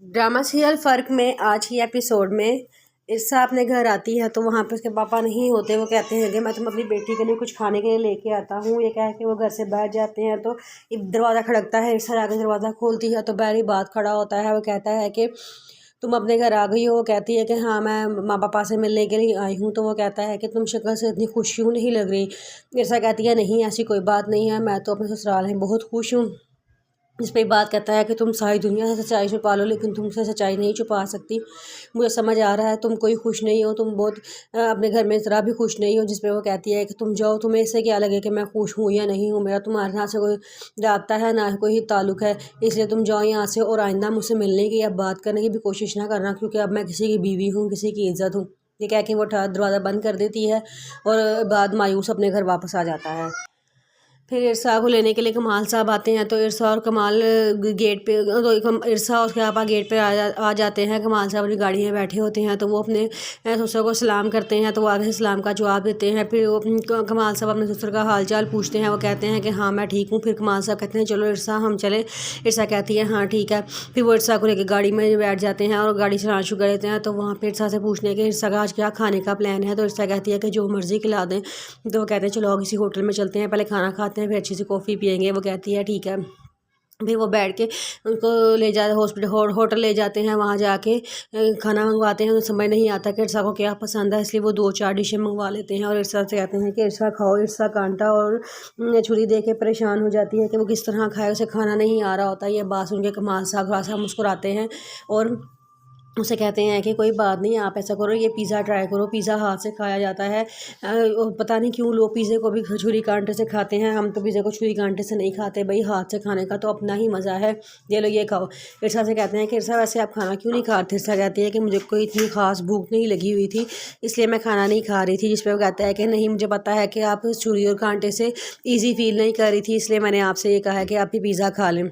Drama serial फ़र्क में आज ही एपिसोड में इर्सा अपने घर आती है तो वहाँ पे उसके पापा नहीं होते। वो कहते हैं कि मैं तुम अपनी बेटी के लिए कुछ खाने के लिए लेके आता हूँ। ये कह के वो घर से बैठ जाते हैं तो एक दरवाज़ा खड़कता है। इर्सा जाकर दरवाज़ा खोलती है तो बैरी बात खड़ा होता है। वो कहता है कि तुम अपने घर आ गई हो। वो कहती है कि हाँ मैं माँ पापा से मिलने के लिए आई हूँ। तो वो कहता है कि तुम शक्ल से इतनी खुश क्यों नहीं लग रही। इर्सा कहती है नहीं ऐसी कोई बात नहीं है, मैं तो अपने ससुराल में बहुत खुश हूँ। इस पे बात कहता है कि तुम सारी दुनिया से सच्चाई छुपा लो लेकिन तुमसे सच्चाई नहीं छुपा सकती। मुझे समझ आ रहा है तुम कोई खुश नहीं हो, तुम बहुत अपने घर में ज़रा भी खुश नहीं हो। जिस पे वो कहती है कि तुम जाओ, तुम्हें इससे क्या लगे कि मैं खुश हूँ या नहीं हूँ, मेरा तुम्हारे यहाँ से कोई रब्ता है ना कोई ताल्लुक़ है, इसलिए तुम जाओ यहाँ से और आइंदा मुझसे मिलने की या बात करने की भी कोशिश ना करना, क्योंकि अब मैं किसी की बीवी हूँ, किसी की इज्जत हूँ। ये कह के वो दरवाज़ा बंद कर देती है और बाद मायूस अपने घर वापस आ जाता है। फिर इरसा को लेने के लिए कमाल साहब आते हैं तो इरसा और कमाल गेट पे तो इरसा और उसके पापा गेट पे आ जाते हैं। कमाल साहब अपनी गाड़ी में बैठे होते हैं तो वो अपने ससुर को सलाम करते हैं तो वो आगे से सलाम का जवाब देते हैं। फिर वो कमाल साहब अपने ससुर का हाल चाल पूछते हैं। वो कहते हैं कि हाँ मैं ठीक हूँ। फिर कमाल साहब कहते हैं चलो इरसा हम चले। इरसा कहती है हाँ ठीक है। फिर वो इरसा को लेकर गाड़ी में बैठ जाते हैं और गाड़ी चलाना शुरू कर देते हैं। तो वहाँ पर इरसा से पूछने हैं कि इरसा का आज क्या खाने का प्लान है। तो इरसा कहती है कि जो मर्ज़ी खिला दें। तो वो कहते हैं चलो किसी होटल में चलते हैं, पहले खाना खाते हैं फिर अच्छी सी कॉफ़ी पियेंगे। वो कहती है ठीक है। फिर वो बैठ के उनको ले जा होटल ले जाते हैं। वहाँ जाके खाना मंगवाते हैं। उन्हें समझ नहीं आता कि इरसा को क्या पसंद है, इसलिए वो 2-4 डिशें मंगवा लेते हैं और इरसा से कहते हैं कि इरसा खाओ। इरसा कांटा और छुरी दे के परेशान हो जाती है कि वो किस तरह खाए, उसे खाना नहीं आ रहा होता। ये बात सुन के कमाल साहब थोड़ा सा मुस्कुराते हैं और उसे कहते हैं कि कोई बात नहीं, आप ऐसा करो ये पिज़्ज़ा ट्राई करो, पिज़्ज़ा हाथ से खाया जाता है। और पता नहीं क्यों लोग पिज़्ज़े को भी छुरी कांटे से खाते हैं, हम तो पिज़्ज़े को छुरी कांटे से नहीं खाते भाई, हाथ से खाने का तो अपना ही मज़ा है। ये लो ये खाओ। इरसा से कहते हैं कि इरसा वैसे आप खाना क्यों नहीं खा रहे थे। इरसा कहती है कि मुझे कोई इतनी खास भूख नहीं लगी हुई थी इसलिए मैं खाना नहीं खा रही थी। जिस पर वो कहता है कि नहीं मुझे पता है कि आप छुरी और कांटे से ईज़ी फील नहीं कर रही थी, इसलिए मैंने आपसे ये कहा है कि आप भी पिज़्ज़ा खा लें।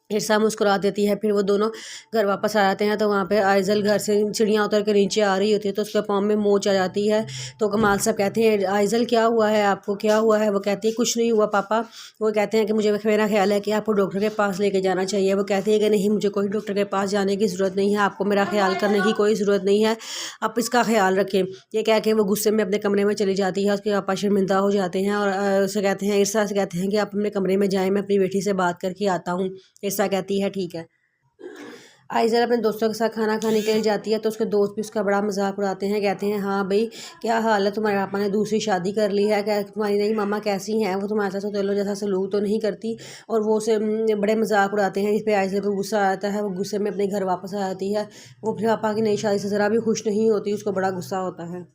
इरसा मुस्कुरा देती है। फिर वो दोनों घर वापस आ जाते हैं तो वहाँ पे आइज़ल घर से चिड़िया उतर के नीचे आ रही होती है तो उसके पाँव में मोच आ जाती है। तो कमाल साहब कहते हैं आइज़ल क्या हुआ है, आपको क्या हुआ है। वो कहती है कुछ नहीं हुआ पापा। वो कहते हैं कि मुझे मेरा ख्याल है कि आपको डॉक्टर के पास लेके जाना चाहिए। वो कहती है कि नहीं मुझे कोई डॉक्टर के पास जाने की ज़रूरत नहीं है, आपको मेरा ख्याल करने की कोई ज़रूरत नहीं है, आप इसका ख्याल रखें। ये कह के वो गुस्से में अपने कमरे में चली जाती है। उसके पापा शर्मिंदा हो जाते हैं और उसे कहते हैं इरसा से कहते हैं कि आप अपने कमरे में जाएँ, मैं अपनी बेटी से बात करके आता हूँ। इरसा कहती है ठीक है। आइज़ल अपने दोस्तों के साथ खाना खाने के लिए जाती है तो उसके दोस्त भी उसका बड़ा मजाक उड़ाते हैं। कहते हैं हाँ भाई क्या हाल है, तुम्हारे पापा ने दूसरी शादी कर ली है क्या, तुम्हारी नई मामा कैसी हैं, वो तुम्हारे साथ सौतेलों जैसा सलूक तो नहीं करती। और वो उसे बड़े मजाक उड़ाते हैं। इस पर आइज़ल को गुस्सा आता है। वो गुस्से में अपने घर वापस आ जाती है। वो अपने पापा की नई शादी से ज़रा भी खुश नहीं होती, उसको बड़ा गुस्सा होता है।